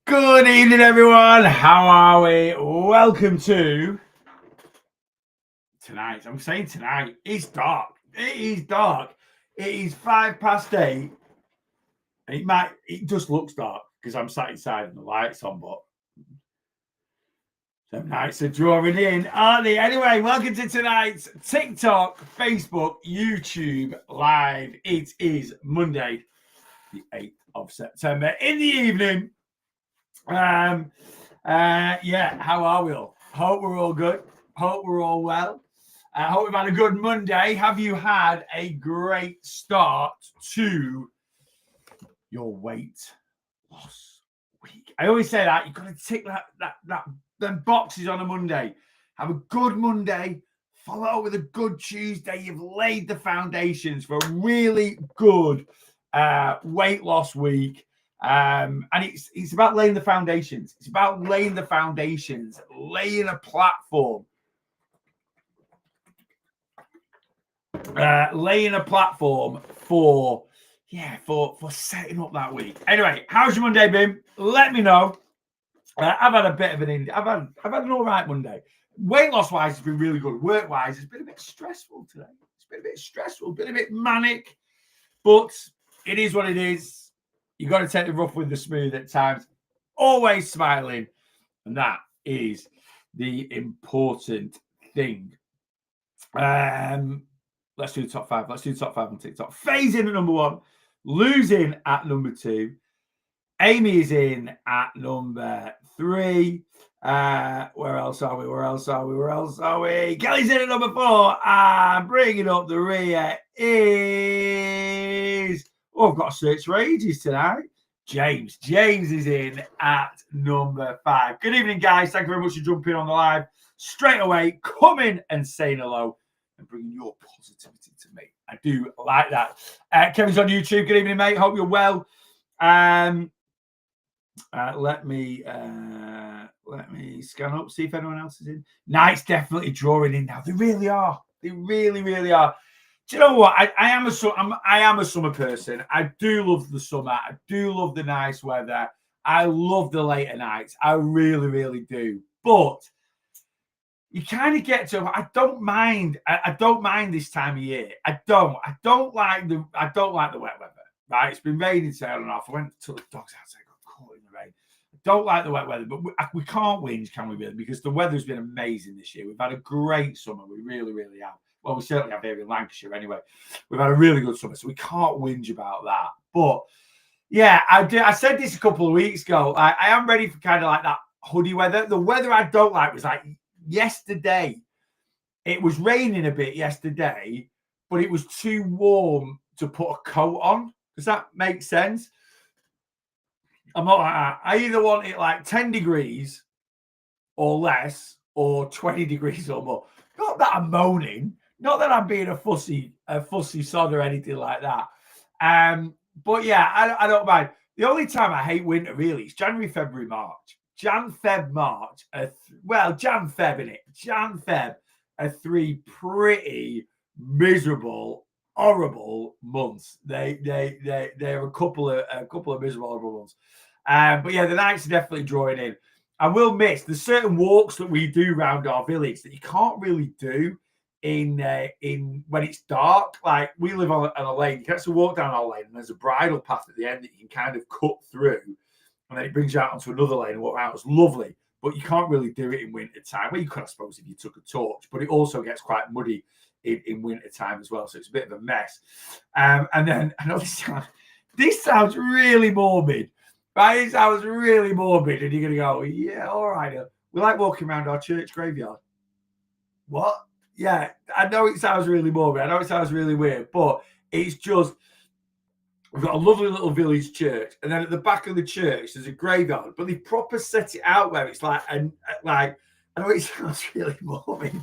Good evening, everyone. How are we? Welcome to tonight. I'm saying tonight. It's dark. It is dark. It is 8:05. It just looks dark because I'm sat inside and the lights on, but some nights are drawing in, aren't they? Anyway, welcome to tonight's TikTok, Facebook, YouTube live. It is Monday, the 8th of September in the evening. How are we all? Hope we're all good. Hope we're all well. Hope we've had a good Monday. Have you had a great start to your weight loss week? I always say that you've got to tick them boxes on a Monday. Have a good Monday. Follow up with a good Tuesday. You've laid the foundations for a really good weight loss week. And it's about laying the foundations. It's about laying the foundations, laying a platform. Laying a platform for setting up that week. Anyway, how's your Monday been? Let me know. I've had a bit of I've had an all right Monday. Weight loss wise, it's been really good. Work wise, it's been a bit stressful today. It's been a bit stressful, been a bit manic, but it is what it is. You got to take the rough with the smooth at times. Always smiling, and that is the important thing. Let's do the top five. Let's do the top five on TikTok. Faye's in at number 1, losing at number 2. Amy is in at number 3. Where else are we? Kelly's in at number 4. And bringing up the rear is... I've got to search for ages tonight. James is in at number 5. Good evening, guys. Thank you very much for jumping on the live. Straight away, coming and saying hello and bringing your positivity to me. I do like that. Kevin's on YouTube. Good evening, mate. Hope you're well. Let me scan up, see if anyone else is in. Night's definitely drawing in now. They really are. They really, really are. Do you know what? I am a summer person. I do love the summer. I do love the nice weather. I love the later nights. I really, really do. But you kind of get to. I don't mind. I don't mind this time of year. I don't like the wet weather. Right? It's been raining today on and off. I went to the dogs outside. Got caught in the rain. I don't like the wet weather, but we can't whinge, can we? Really? Because the weather's been amazing this year. We've had a great summer. We really, really have. Well, we certainly have here in Lancashire anyway. We've had a really good summer, so we can't whinge about that. But yeah, I said this a couple of weeks ago. I am ready for kind of like that hoodie weather. The weather I don't like was like yesterday. It was raining a bit yesterday, but it was too warm to put a coat on. Does that make sense? I'm not like that. I either want it like 10 degrees or less, or 20 degrees or more. Not that I'm moaning. Not that I'm being a fussy sod or anything like that. But yeah, I don't mind. The only time I hate winter really is January, February, March. Jan, Feb, March. Jan, Feb, innit? Jan, Feb are 3 pretty miserable, horrible months. They're a couple of miserable, horrible months. But yeah, the nights are definitely drawing in. I will miss there's certain walks that we do around our village that you can't really do in when it's dark. Like we live on a lane, you can actually walk down our lane, and there's a bridle path at the end that you can kind of cut through, and then it brings you out onto another lane and walk out. It's lovely, but you can't really do it in winter time. Well, you could, I suppose, if you took a torch, but it also gets quite muddy in winter time as well, so it's a bit of a mess. And then I know this sounds really morbid. Right, it sounds really morbid, and you're going to go, yeah, all right. We like walking around our church graveyard. What? Yeah, I know it sounds really morbid. I know it sounds really weird, but it's just, we've got a lovely little village church, and then at the back of the church, there's a graveyard, but they proper set it out where it's like, I know it sounds really morbid,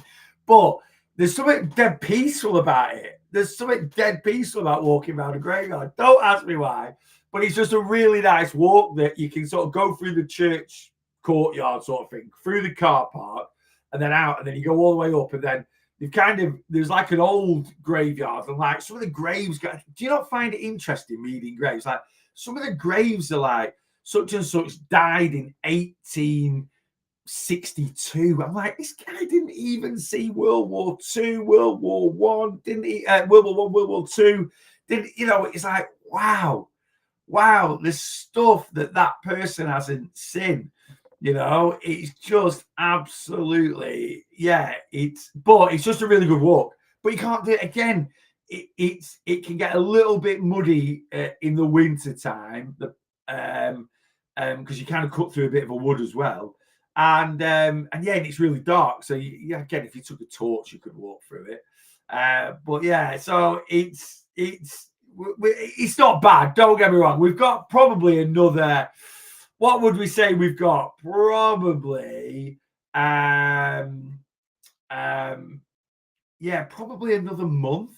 but there's something dead peaceful about it. There's something dead peaceful about walking around a graveyard. Don't ask me why. But it's just a really nice walk that you can sort of go through the church courtyard sort of thing, through the car park, and then out, and then you go all the way up, and then there's like an old graveyard, and like some of the graves do you not find it interesting reading graves? Like some of the graves are like, such and such died in 1862. I'm like, this guy didn't even see World War II, World War One, didn't he? World War One, World War Two, didn't, you know? It's like, wow, the stuff that person hasn't seen. You know, it's just absolutely, but it's just a really good walk. But you can't do it again. It can get a little bit muddy in the winter time, because you kind of cut through a bit of a wood as well, and it's really dark. So again, if you took a torch, you could walk through it. But yeah, so it's not bad. Don't get me wrong. We've got probably another. What would we say we've got? Probably, probably another month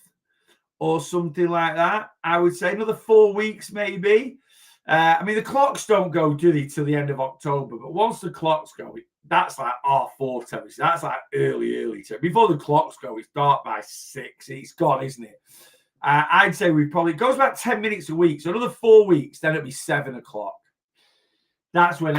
or something like that. I would say another 4 weeks, maybe. I mean, the clocks don't go, do they, till the end of October? But once the clocks go, that's like R4 temperature. That's like early temperature. Before the clocks go, it's dark by 6. It's gone, isn't it? I'd say it goes about 10 minutes a week. So another 4 weeks, then it'll be 7 o'clock. That's when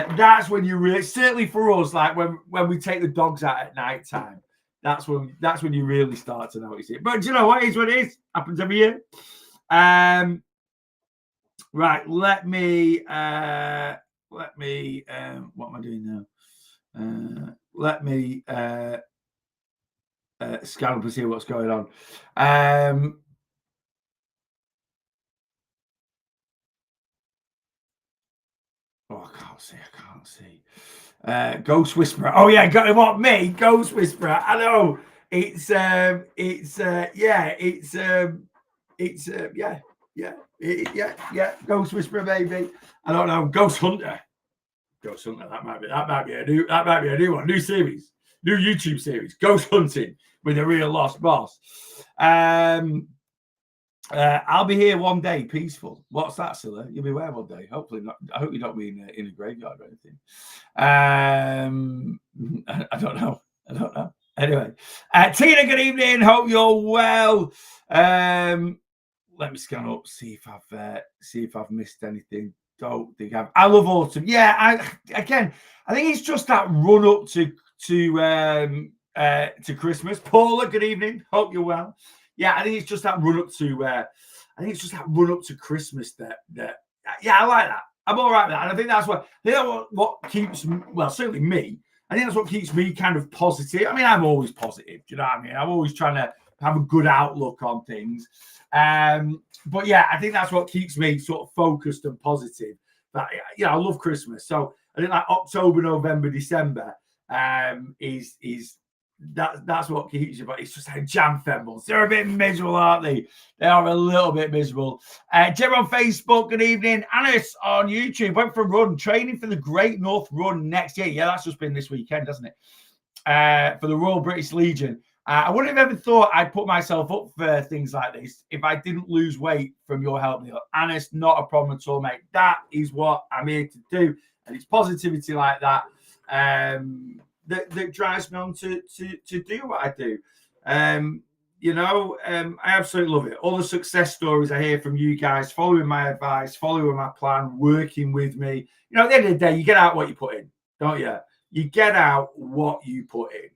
you really, certainly for us, like when we take the dogs out at night time, that's when you really start to notice it. But you know what? It is what it is. Happens every year. Right, let me what am I doing now? Let me scan up and see what's going on. Oh, I can't see. Ghost Whisperer. Oh yeah, what, me? Ghost Whisperer. I know. Ghost Whisperer, baby. I don't know. Ghost Hunter. That might be a new one, new series, new YouTube series. Ghost hunting with a real lost boss. I'll be here one day, peaceful. What's that, Scylla? You'll be where one day? Hopefully not. I hope you don't be in a graveyard or anything. I don't know. Anyway, Tina, good evening. Hope you're well. Let me scan up, see if I've missed anything. Don't think I love autumn. Yeah, I think it's just that run up to Christmas. Paula, good evening. Hope you're well. Yeah, I think it's just that run up to Christmas that I like that. I'm all right with that. And I think that's what keeps, well, certainly me. I think that's what keeps me kind of positive. I mean, I'm always positive. Do you know what I mean? I'm always trying to have a good outlook on things. But yeah, I think that's what keeps me sort of focused and positive. But I love Christmas. So I think like October, November, December that's what keeps you. But it's just like jam fembles. They're a bit miserable, aren't they? They are a little bit miserable. Jim on Facebook, good evening. Anis on YouTube went for a run, training for the Great North Run next year. Yeah, that's just been this weekend, hasn't it? For the Royal British Legion. I wouldn't have ever thought I'd put myself up for things like this if I didn't lose weight from your help, Neil. Anis, not a problem at all, mate. That is what I'm here to do. And it's positivity like that that drives me on to do what I do. I absolutely love it. All the success stories I hear from you guys, following my advice, following my plan, working with me. At the end of the day, you get out what you put in, don't you? You get out what you put in.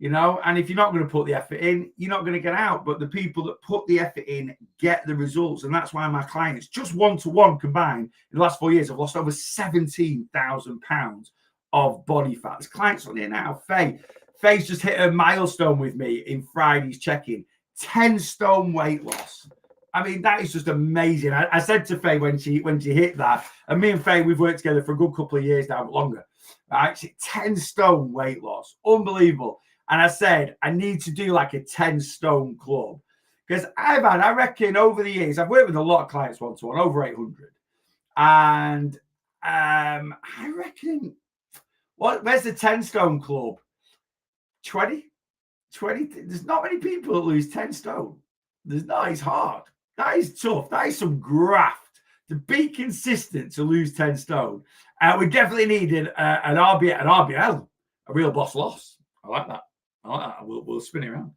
And if you're not going to put the effort in, you're not going to get out. But the people that put the effort in get the results. And that's why my clients, just one-to-one combined, in the last 4 years, have lost over 17,000 pounds of body fat. There's clients on here now. Faye's just hit a milestone with me in Friday's check-in. 10 stone weight loss. I mean, that is just amazing. I said to Faye when she hit that, and me and Faye, we've worked together for a good couple of years now, but longer. Right? 10 stone weight loss. Unbelievable. And I said, I need to do like a 10 stone club. Because I reckon over the years, I've worked with a lot of clients one-to-one, over 800. And I reckon, where's the 10 stone club? 20? There's not many people that lose 10 stone. There's not. It's hard. That is tough. That is some graft. To be consistent to lose 10 stone. We definitely needed an RBL, a real boss loss. I like that. We'll spin it around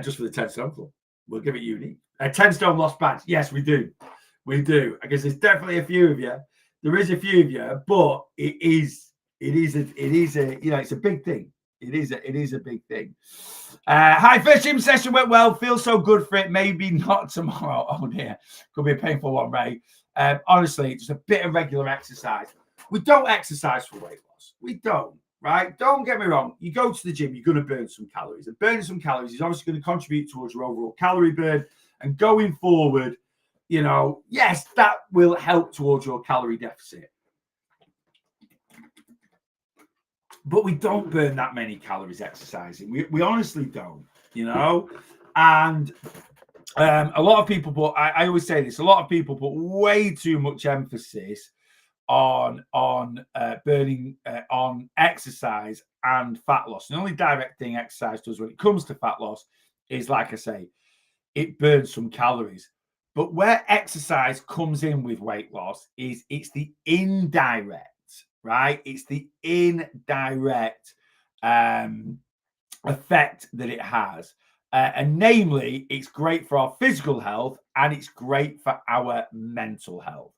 just for the 10 stone club. We'll give it unique. A 10 stone lost badge. Yes, we do. I guess there's definitely a few of you There is a few of you, but it's a big thing. It is a big thing. Hi, first gym session went well. Feel so good for it. Maybe not tomorrow. Oh dear, could be a painful one, Ray. Honestly, just a bit of regular exercise. We don't exercise for weight loss. We don't, right? Don't get me wrong. You go to the gym, you're going to burn some calories. And burning some calories is obviously going to contribute towards your overall calorie burn. And going forward, yes, that will help towards your calorie deficit. But we don't burn that many calories exercising. We honestly don't, And a lot of people I always say this, a lot of people put way too much emphasis on burning on exercise and fat loss. The only direct thing exercise does when it comes to fat loss is, like I say, it burns some calories. But where exercise comes in with weight loss is it's the indirect, right? It's the indirect effect that it has. And namely, it's great for our physical health and it's great for our mental health.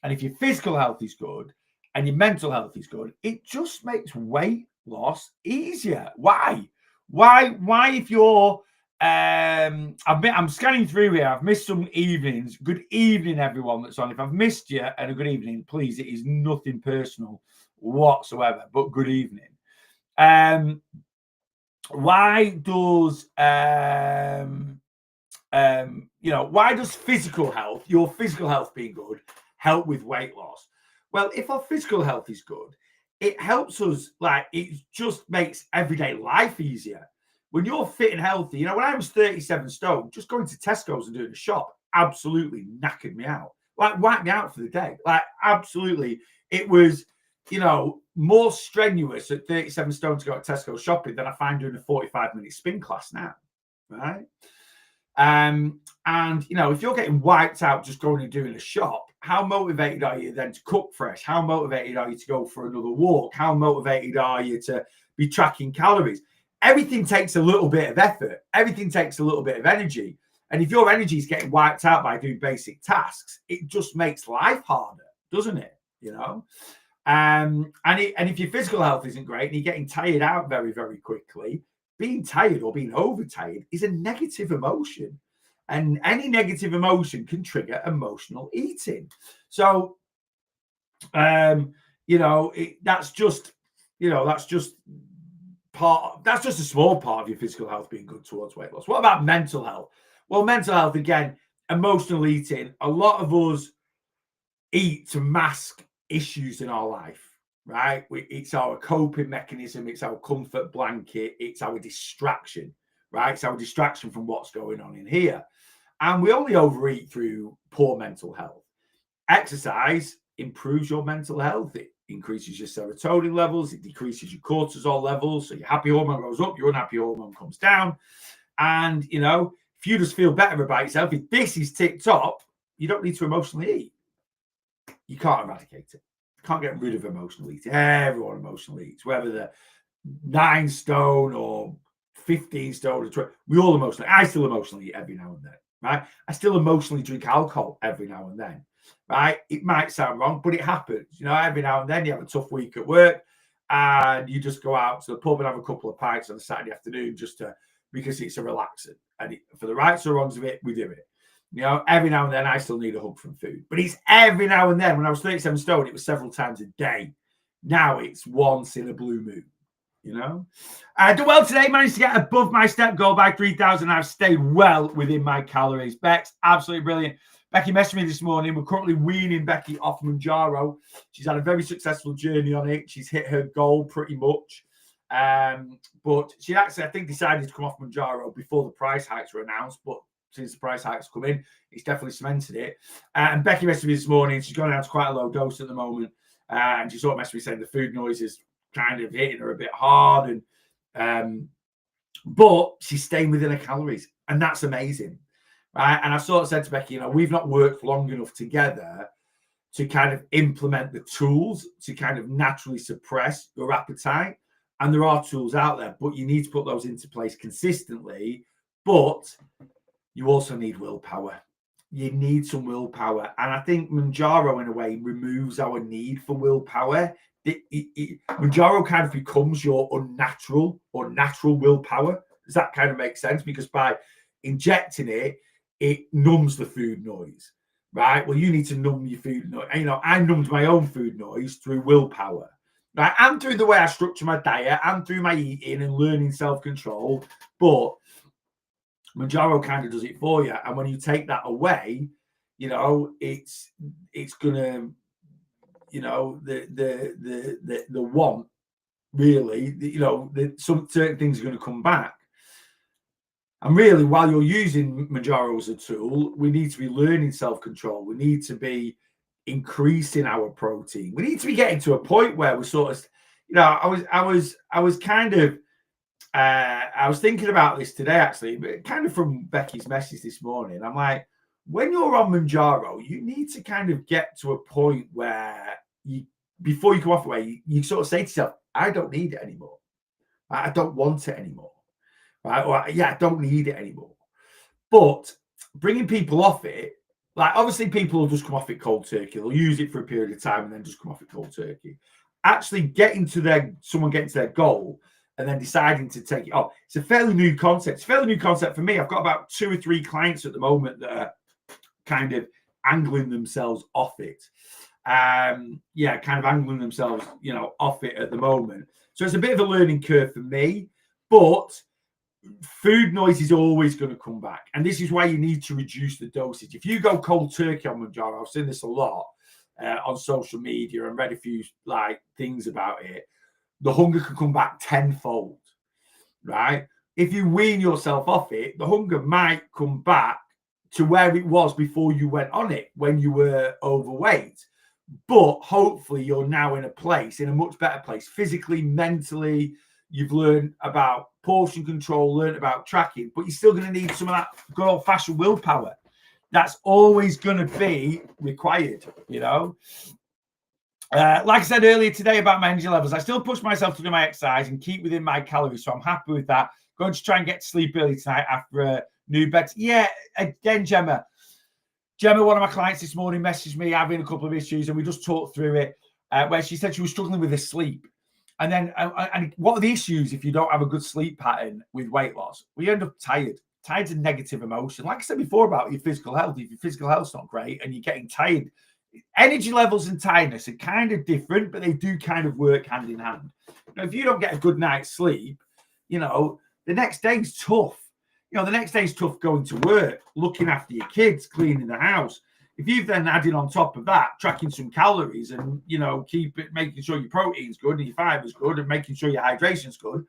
And if your physical health is good and your mental health is good, it just makes weight loss easier. Why if you're I'm scanning through here. I've missed some evenings. Good evening, everyone that's on. If I've missed you and a good evening, please, it is nothing personal whatsoever, but good evening. Why does why does physical health, your physical health being good, help with weight loss? Well, if our physical health is good, it helps us, it just makes everyday life easier. When you're fit and healthy, when I was 37 stone, just going to Tesco's and doing a shop absolutely knackered me out. Wiped me out for the day. Absolutely. It was, more strenuous at 37 stone to go to Tesco shopping than I find doing a 45-minute spin class now, right? And if you're getting wiped out just going and doing a shop, how motivated are you then to cook fresh? How motivated are you to go for another walk? How motivated are you to be tracking calories? Everything takes a little bit of effort. Everything takes a little bit of energy. And if your energy is getting wiped out by doing basic tasks, it just makes life harder, doesn't it? And if your physical health isn't great and you're getting tired out very, very quickly, being tired or being overtired is a negative emotion. And any negative emotion can trigger emotional eating. So, that's just a small part of your physical health being good towards weight loss. What about mental health? Well, mental health, again, emotional eating. A lot of us eat to mask issues in our life, right? It's our coping mechanism. It's our comfort blanket. It's our distraction, right? It's our distraction from what's going on in here. And we only overeat through poor mental health. Exercise improves your mental health. It increases your serotonin levels. It decreases your cortisol levels. So your happy hormone goes up, your unhappy hormone comes down. And, if you just feel better about yourself, if this is tip top, you don't need to emotionally eat. You can't eradicate it. You can't get rid of emotional eating. Everyone emotionally eats, whether they're 9 stone or 15 stone or 20. We all emotionally. I still emotionally eat every now and then, right? I still emotionally drink alcohol every now and then, right? It might sound wrong, but it happens. Every now and then you have a tough week at work and you just go out to the pub and have a couple of pints on a Saturday afternoon because it's a relaxant. And for the rights or wrongs of it, we do it. Every now and then I still need a hug from food, but it's every now and then. When I was 37 stone, it was several times a day. Now it's once in a blue moon, I did well today, managed to get above my step goal by 3,000. I've stayed well within my calories. Bex, absolutely brilliant. Becky messaged me this morning. We're currently weaning Becky off Mounjaro. She's had a very successful journey on it. She's hit her goal pretty much. But she actually, I think, decided to come off Mounjaro before the price hikes were announced. But since the price hikes come in, it's definitely cemented it. And Becky messaged me this morning. She's gone down to quite a low dose at the moment. And she sort of messaged me saying the food noise is kind of hitting her a bit hard. But she's staying within her calories. And that's amazing. Right? And I sort of said to Becky, we've not worked long enough together to kind of implement the tools to kind of naturally suppress your appetite. And there are tools out there, but you need to put those into place consistently. But you also need willpower. you need some willpower. And I think Mounjaro, in a way, removes our need for willpower. Mounjaro kind of becomes your unnatural or natural willpower. Does that kind of make sense? Because by injecting it, it numbs the food noise, right? Well, you need to numb your food noise. You know, I numbed my own food noise through willpower, right? And through the way I structure my diet and through my eating and learning self-control. But Mounjaro kind of does it for you. And when you take that away, you know, it's gonna, you know, the want really, you know, some certain things are going to come back. And really, while you're using Mounjaro as a tool, we need to be learning self-control. We need to be increasing our protein. We need to be getting to a point where we're sort of, you know, I was kind of, I was thinking about this today, actually, but kind of from Becky's message this morning. I'm like, when you're on Mounjaro, you need to kind of get to a point where you, before you come off away, you sort of say to yourself, I don't need it anymore. I don't want it anymore. Right? Or, yeah, I don't need it anymore. But bringing people off it, like obviously people will just come off it cold turkey. They'll use it for a period of time and then just come off it cold turkey. Actually getting to someone getting to their goal and then deciding to take it off. It's a fairly new concept. It's a fairly new concept for me. I've got about 2 or 3 clients at the moment that are kind of angling themselves off it. Kind of angling themselves, you know, off it at the moment. So it's a bit of a learning curve for me, but food noise is always going to come back. And this is why you need to reduce the dosage. If you go cold turkey on Mounjaro, I've seen this a lot on social media and read a few like things about it. The hunger can come back tenfold, right? If you wean yourself off it, the hunger might come back to where it was before you went on it when you were overweight. But hopefully you're now in a much better place, physically, mentally. You've learned about portion control, learned about tracking, but you're still going to need some of that good old-fashioned willpower. That's always going to be required, you know. Like I said earlier today about my energy levels, I still push myself to do my exercise and keep within my calories, so I'm happy with that. Going to try and get to sleep early tonight after a new bed. Yeah, again, Gemma, one of my clients this morning messaged me having a couple of issues, and we just talked through it, where she said she was struggling with her sleep. And then, and what are the issues if you don't have a good sleep pattern with weight loss? Well, you end up tired. Tired's a negative emotion. Like I said before about your physical health, if your physical health's not great and you're getting tired, energy levels and tiredness are kind of different, but they do kind of work hand in hand. Now, if you don't get a good night's sleep, you know, the next day's tough. You know, the next day's tough going to work, looking after your kids, cleaning the house. If you've then added on top of that, tracking some calories and, you know, making sure your protein's good and your fiber's good and making sure your hydration's good,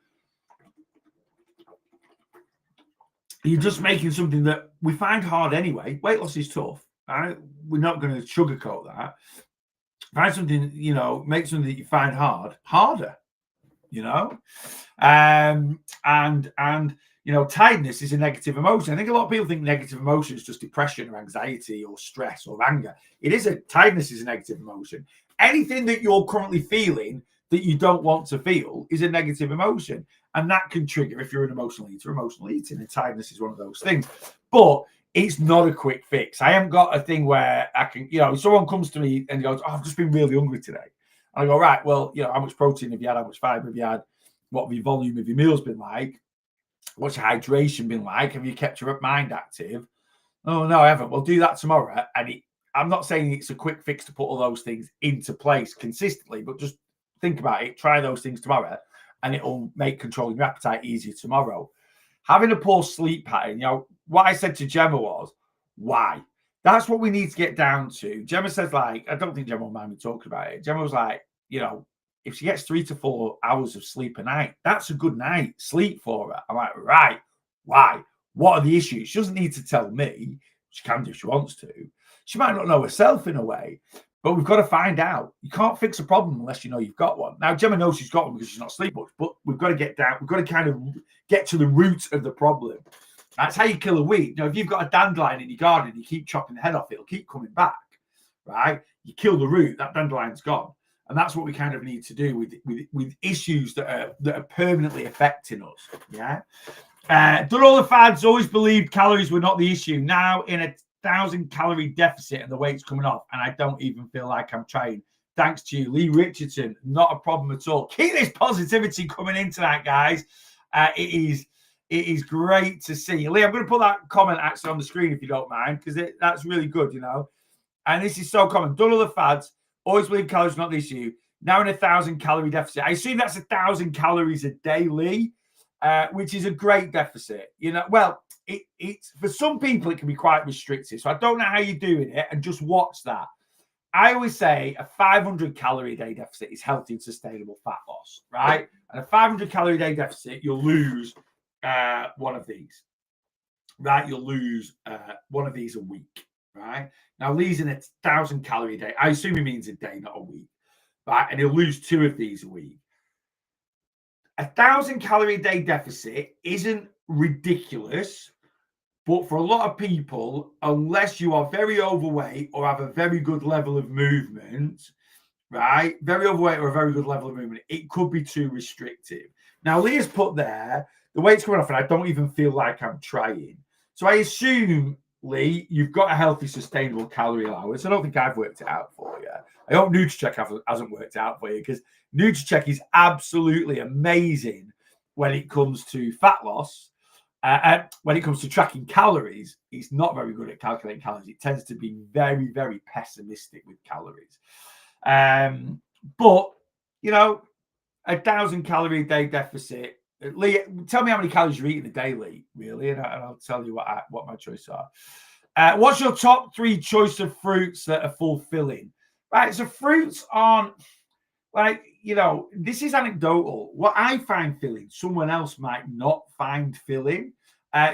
you're just making something that we find hard anyway. Weight loss is tough. Right? We're not going to sugarcoat that. Find something, you know, make something that you find harder, you know? And you know, tiredness is a negative emotion. I think a lot of people think negative emotion is just depression or anxiety or stress or anger. Tiredness is a negative emotion. Anything that you're currently feeling that you don't want to feel is a negative emotion. And that can trigger, if you're an emotional eater, emotional eating. And tiredness is one of those things. But it's not a quick fix. I haven't got a thing where I can, you know, someone comes to me and goes, oh, I've just been really hungry today. And I go, right, well, you know, how much protein have you had? How much fiber have you had? What have your volume of your meals been like? What's your hydration been like? Have you kept your mind active? Oh, no, I haven't. We'll do that tomorrow. And I'm not saying it's a quick fix to put all those things into place consistently, but just think about it. Try those things tomorrow, and it'll make controlling your appetite easier tomorrow. Having a poor sleep pattern, you know, what I said to Gemma was, why? That's what we need to get down to. Gemma says, like, I don't think Gemma will mind me talking about it. Gemma was like, you know, if she gets 3 to 4 hours of sleep a night, that's a good night sleep for her. I'm like, right, why? What are the issues? She doesn't need to tell me. She can do if she wants to. She might not know herself in a way, but we've got to find out. You can't fix a problem unless you know you've got one. Now, Gemma knows she's got one because she's not sleeping much, but we've got to get down. We've got to kind of get to the root of the problem. That's how you kill a weed. You know, if you've got a dandelion in your garden, you keep chopping the head off, it'll keep coming back, right? You kill the root, that dandelion's gone. And that's what we kind of need to do with issues that are permanently affecting us. Yeah. Done all the fads, always believed calories were not the issue. Now, in a 1,000 calorie deficit and the weight's coming off, and I don't even feel like I'm trying. Thanks to you, Lee Richardson. Not a problem at all. Keep this positivity coming in tonight, guys. It is great to see. Lee, I'm going to put that comment actually on the screen if you don't mind, because that's really good, you know. And this is so common. Done all the fads. Always believe calories not the issue. Now in 1,000 calorie deficit. I assume that's 1,000 calories a day, Lee, which is a great deficit. You know, well, it's for some people it can be quite restrictive. So I don't know how you're doing it, and just watch that. I always say a 500 calorie a day deficit is healthy and sustainable fat loss, right? And a 500 calorie a day deficit, you'll lose one of these, right? You'll lose one of these a week, right? Now, Lee's in 1,000 calorie a day. I assume he means a day, not a week, right? And he'll lose 2 of these a week. 1,000 calorie a day deficit isn't ridiculous, but for a lot of people, unless you are very overweight or have a very good level of movement, right? Very overweight or a very good level of movement, it could be too restrictive. Now, Leah's put there, the weight's coming off and I don't even feel like I'm trying. So I assume, Lee, you've got a healthy, sustainable calorie allowance. I don't think I've worked it out for you. I hope NutriCheck hasn't worked it out for you, because NutriCheck is absolutely amazing when it comes to fat loss. When it comes to tracking calories, it's not very good at calculating calories. It tends to be very, very pessimistic with calories. But, you know, 1,000 calorie a day deficit. Lee, tell me how many calories you're eating a day, Lee, really, and I'll tell you what my choices are. What's your top 3 choice of fruits that are fulfilling? Right, so fruits aren't, like, you know, this is anecdotal. What I find filling, someone else might not find filling.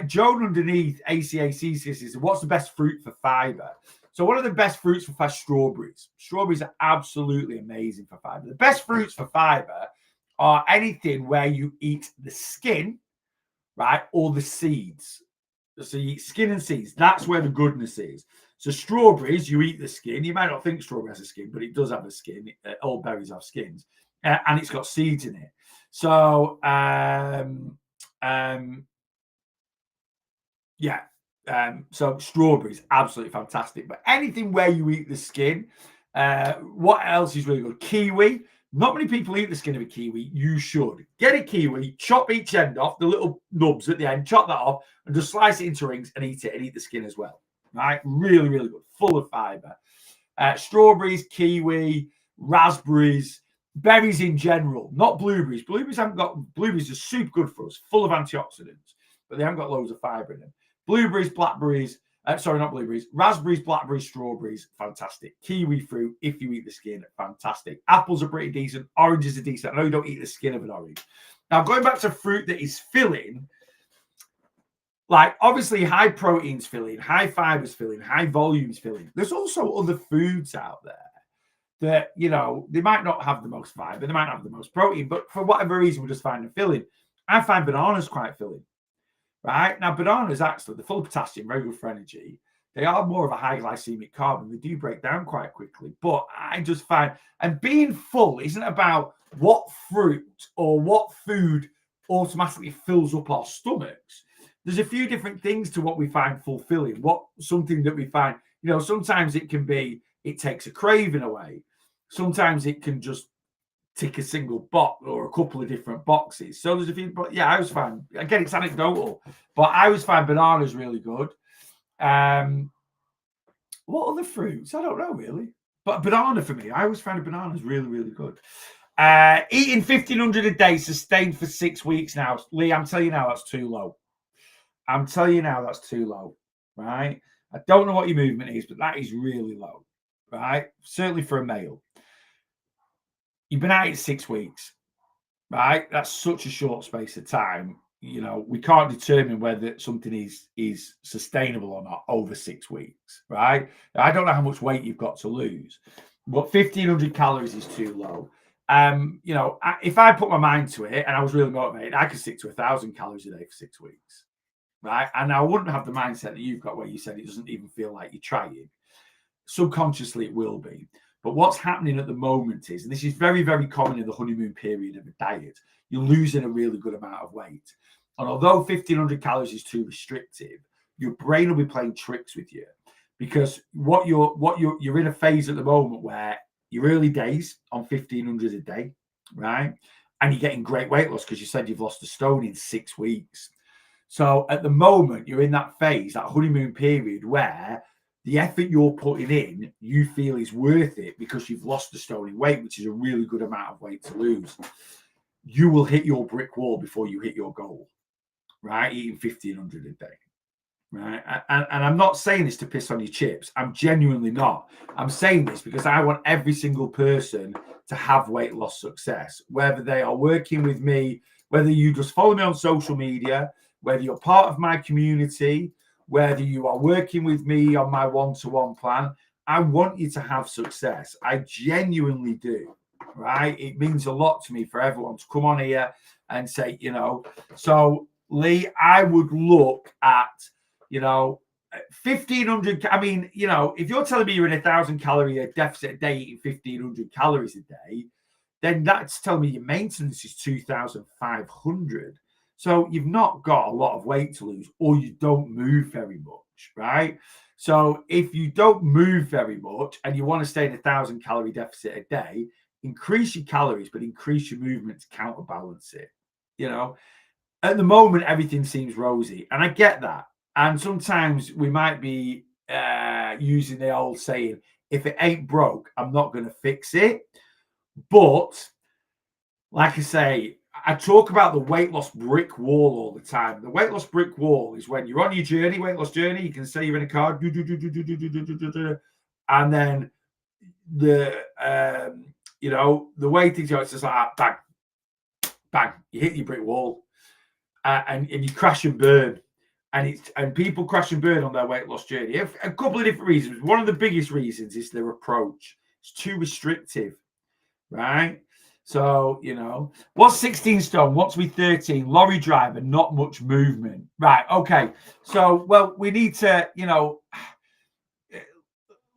Joan underneath ACAC says, what's the best fruit for fiber? So one of the best fruits for fiber, strawberries. Strawberries are absolutely amazing for fiber. The best fruits for fiber are anything where you eat the skin, right, or the seeds. So you eat skin and seeds. That's where the goodness is. So strawberries, you eat the skin. You might not think strawberry has a skin, but it does have a skin. All berries have skins, and it's got seeds in it. So so strawberries, absolutely fantastic. But anything where you eat the skin, what else is really good? Kiwi. Not many people eat the skin of a kiwi. You should get a kiwi, chop each end off, the little nubs at the end, chop that off, and just slice it into rings and eat it, and eat the skin as well. Right? Really, really good. Full of fiber. Strawberries, kiwi, raspberries, berries in general, not blueberries. Blueberries are super good for us, full of antioxidants, but they haven't got loads of fiber in them. Blueberries, blackberries, not blueberries, raspberries, blackberries, strawberries, fantastic. Kiwi fruit, if you eat the skin, fantastic. Apples are pretty decent. Oranges are decent. I know you don't eat the skin of an orange. Now, going back to fruit that is filling, like obviously high proteins filling, high fibers filling, high volumes filling. There's also other foods out there that, you know, they might not have the most fiber, they might not have the most protein, but for whatever reason, we just find them filling. I find bananas quite filling. Right? Now, bananas actually, they're full of potassium, very good for energy. They are more of a high glycemic carb and they do break down quite quickly. But I just find, and being full isn't about what fruit or what food automatically fills up our stomachs. There's a few different things to what we find fulfilling. Something that we find, you know, sometimes it can be, it takes a craving away. Sometimes it can just tick a single box or a couple of different boxes. So there's a few, but yeah, I always find, again, it's anecdotal, but I always find bananas really good. What other fruits? I don't know really, but banana for me, I always find bananas really, really good. Eating 1,500 a day sustained for 6 weeks now. Lee, I'm telling you now, that's too low. I'm telling you now, that's too low, right? I don't know what your movement is, but that is really low, right? Certainly for a male. You've been at it 6 weeks, right? That's such a short space of time. You know, we can't determine whether something is sustainable or not over 6 weeks, right? I don't know how much weight you've got to lose, but 1,500 calories is too low. You know, if I put my mind to it and I was really motivated, I could stick to 1,000 calories a day for 6 weeks, right? And I wouldn't have the mindset that you've got where you said it doesn't even feel like you're trying. Subconsciously, it will be. But what's happening at the moment is, and this is very, very common in the honeymoon period of a diet, you're losing a really good amount of weight. And although 1,500 calories is too restrictive, your brain will be playing tricks with you. because you're in a phase at the moment where your early days on 1500 a day, right? And you're getting great weight loss because you said you've lost a stone in 6 weeks. So at the moment, you're in that phase, that honeymoon period where the effort you're putting in, you feel is worth it because you've lost a stone in weight, which is a really good amount of weight to lose. You will hit your brick wall before you hit your goal, right? Eating 1500 a day, right? And I'm not saying this to piss on your chips. I'm genuinely not. I'm saying this because I want every single person to have weight loss success, whether they are working with me, whether you just follow me on social media, whether you're part of my community, whether you are working with me on my one-to-one plan. I want you to have success. I genuinely do, right? It means a lot to me for everyone to come on here and say, so Lee, I would look at, 1500. I mean, if you're telling me you're in 1,000 calorie deficit a day, eating 1500 calories a day, then that's telling me your maintenance is 2,500. So you've not got a lot of weight to lose, or you don't move very much, right? So if you don't move very much and you want to stay in 1,000 calorie deficit a day, increase your calories, but increase your movement to counterbalance it. At the moment, everything seems rosy, and I get that. And sometimes we might be using the old saying, if it ain't broke, I'm not going to fix it. But like I say, I talk about the weight loss brick wall all the time. The weight loss brick wall is when you're on your journey, weight loss journey. You can say you're in a car, and then the way things go, it's just like bang, bang. You hit your brick wall, and you crash and burn. And people crash and burn on their weight loss journey. A couple of different reasons. One of the biggest reasons is their approach. It's too restrictive, right? So, what's 16 stone? What's we 13? Lorry driver, not much movement. Right. Okay. So, well, we need to,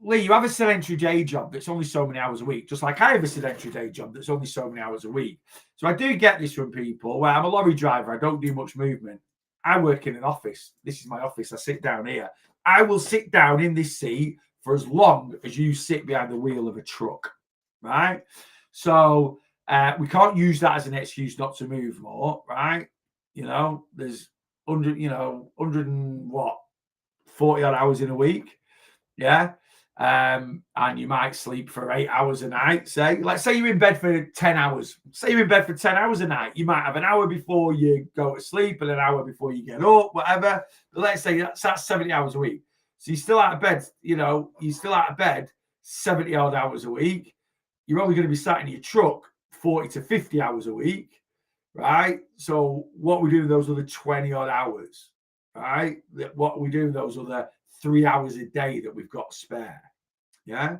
Lee, you have a sedentary day job that's only so many hours a week, just like I have a sedentary day job that's only so many hours a week. So I do get this from people where I'm a lorry driver. I don't do much movement. I work in an office. This is my office. I sit down here. I will sit down in this seat for as long as you sit behind the wheel of a truck, right? So, we can't use that as an excuse not to move more, right? There's 40 odd hours in a week. Yeah. And you might sleep for 8 hours a night. Let's say you're in bed for 10 hours. Say you're in bed for 10 hours a night. You might have an hour before you go to sleep and an hour before you get up, whatever. But let's say that's 70 hours a week. So you're still out of bed, you're still out of bed 70 odd hours a week. You're only going to be sat in your truck 40 to 50 hours a week, right? So what we do with those other 20 odd hours, right? What we do with those other 3 hours a day that we've got spare, yeah?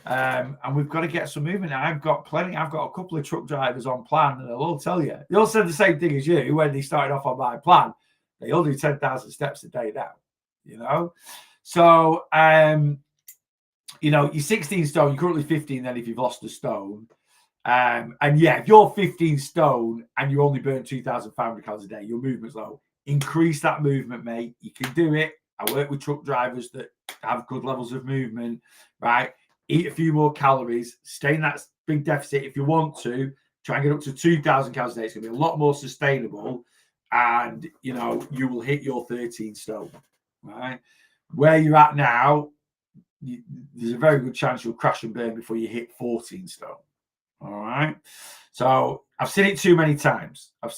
And we've got to get some movement. I've got plenty. I've got a couple of truck drivers on plan, and they'll all tell you. They all said the same thing as you when they started off on my plan. They all do 10,000 steps a day now, So, you're 16 stone. You're currently 15 then if you've lost a stone. And yeah, if you're 15 stone and you only burn 2,500 calories a day, your movement's low. Increase that movement, mate. You can do it. I work with truck drivers that have good levels of movement, right? Eat a few more calories, stay in that big deficit if you want to. Try and get up to 2,000 calories a day. It's going to be a lot more sustainable, and you will hit your 13 stone, right? Where you're at now, there's a very good chance you'll crash and burn before you hit 14 stone. All right. So I've seen it too many times. How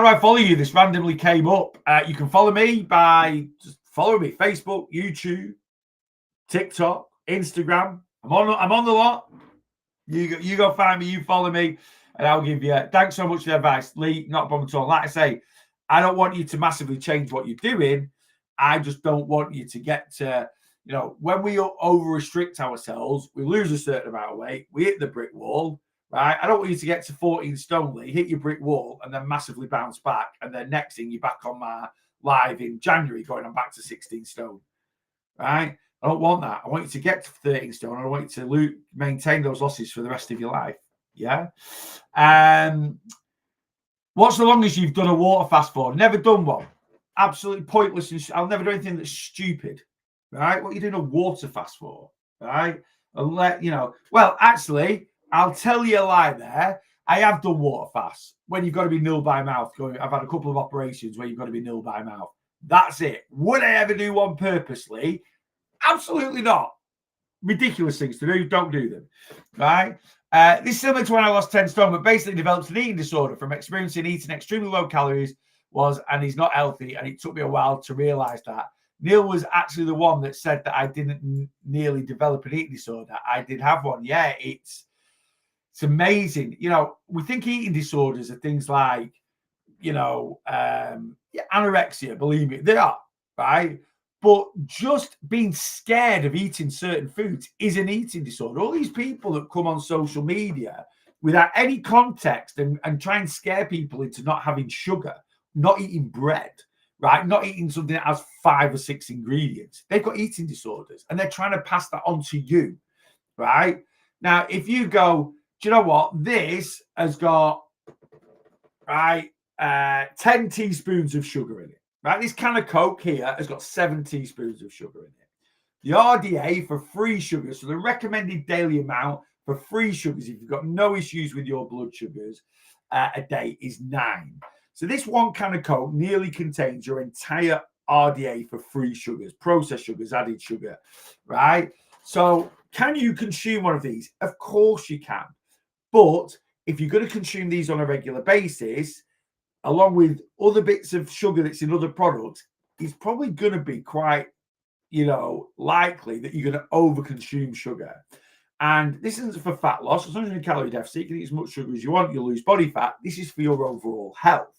do I follow you? This randomly came up. You can follow me by just following me. Facebook, YouTube, TikTok, Instagram. I'm on the lot. You go find me, you follow me, and I'll give you. Thanks so much for the advice, Lee. Not a problem at all. Like I say, I don't want you to massively change what you're doing. I just don't want you to get to, when we over restrict ourselves, we lose a certain amount of weight, we hit the brick wall, right? I don't want you to get to 14 stone, Lee, hit your brick wall, and then massively bounce back. And then next thing, you're back on my live in January going on back to 16 stone, right? I don't want that. I want you to get to 13 stone. I want you to maintain those losses for the rest of your life. Yeah. What's the longest you've done a water fast for? Never done one. absolutely pointless. And I'll never do anything that's stupid, right? What are you doing a water fast for, right? And well, actually, I'll tell you a lie there. I have done water fasts when you've got to be nil by mouth. I've had a couple of operations where you've got to be nil by mouth. That's it. Would I ever do one purposely? Absolutely not. Ridiculous things to do. Don't do them, right? This is similar to when I lost 10 stone, but basically developed an eating disorder from experiencing eating extremely low calories and he's not healthy. And it took me a while to realize that. Neil was actually the one that said that I didn't nearly develop an eating disorder. I did have one. Yeah, it's amazing. We think eating disorders are things like, anorexia, believe me, they are, right? But just being scared of eating certain foods is an eating disorder. All these people that come on social media without any context and try and scare people into not having sugar, not eating bread, right? Not eating something that has 5 or 6 ingredients. They've got eating disorders and they're trying to pass that on to you, right? Now, if you go, do you know what? This has got, right, 10 teaspoons of sugar in it, right? This can of Coke here has got 7 teaspoons of sugar in it. The RDA for free sugar, so the recommended daily amount for free sugars, if you've got no issues with your blood sugars a day, is 9. So this one can of Coke nearly contains your entire RDA for free sugars, processed sugars, added sugar, right? So can you consume one of these? Of course you can. But if you're going to consume these on a regular basis, along with other bits of sugar that's in other products, it's probably going to be quite, likely that you're going to overconsume sugar. And this isn't for fat loss. As long as you're in a calorie deficit, you can eat as much sugar as you want, you'll lose body fat. This is for your overall health,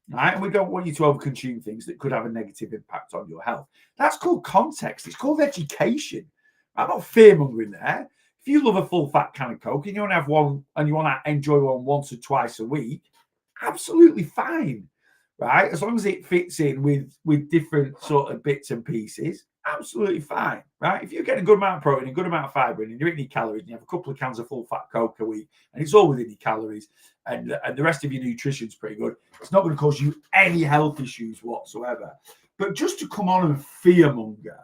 right? And we don't want you to overconsume things that could have a negative impact on your health. That's called context. It's called education. I'm not fear-mongering there. If you love a full-fat can of Coke and you want to have one and you want to enjoy one once or twice a week, absolutely fine, right? As long as it fits in with different sort of bits and pieces, absolutely fine, right? If you get a good amount of protein, a good amount of fiber, and you're eating your calories, and you have a couple of cans of full-fat Coke a week, and it's all within your calories, and the rest of your nutrition's pretty good, it's not going to cause you any health issues whatsoever. But just to come on and fearmonger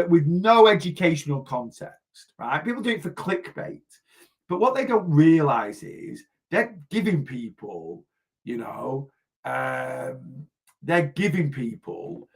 with no educational context, right? People do it for clickbait, but what they don't realize is they're giving people, they're giving people